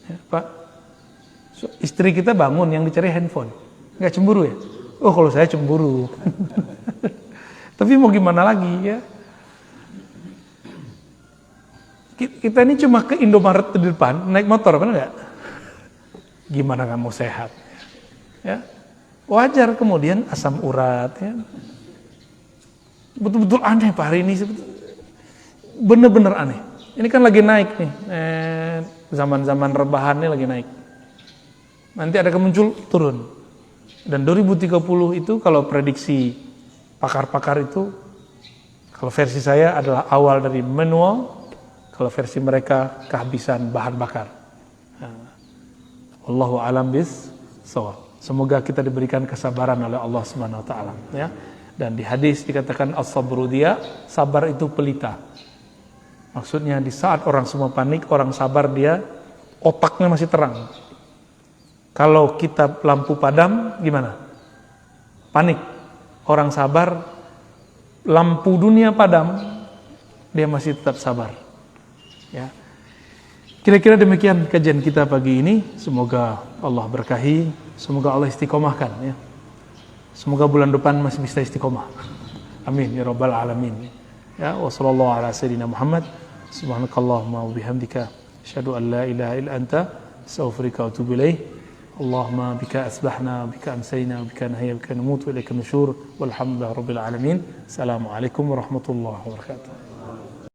Ya, Pak, istri kita bangun, yang dicari handphone. Nggak cemburu ya? Oh, kalau saya cemburu. Tapi mau gimana lagi ya? Kita ini cuma ke Indomaret di depan, naik motor, benar nggak? Gimana kamu sehat? Ya. Wajar kemudian asam urat ya. Betul-betul aneh Pak hari ini, bener-bener aneh. Ini kan lagi naik nih, zaman-zaman rebahan ini lagi naik. Nanti ada muncul turun. Dan 2030 itu kalau prediksi pakar-pakar itu, kalau versi saya adalah awal dari manual, kalau versi mereka kehabisan bahan bakar. Wallahu a'lam bis-shawab. Semoga kita diberikan kesabaran oleh Allah Subhanahu wa taala ya. Dan di hadis dikatakan as-sabru dia, sabar itu pelita. Maksudnya di saat orang semua panik, orang sabar dia otaknya masih terang. Kalau kita lampu padam gimana? Panik. Orang sabar lampu dunia padam, dia masih tetap sabar. Ya. Kira-kira demikian kajian kita pagi ini. Semoga Allah berkahi, semoga Allah istiqomahkan ya. Semoga bulan depan masih bisa istiqomah. Amin ya rabbal alamin. Ya, wa sallallahu ala sayyidina Muhammad. Subhanakallahumma wa bihamdika asyhadu an la ilaha illa anta astaghfiruka wa atubu ilaik. Allahumma bika asbahna, bika amsayna, bika nahya, bika namut, wa ilaika nusyur, walhamdulillahi rabbil alamin. Assalamualaikum warahmatullahi wabarakatuh.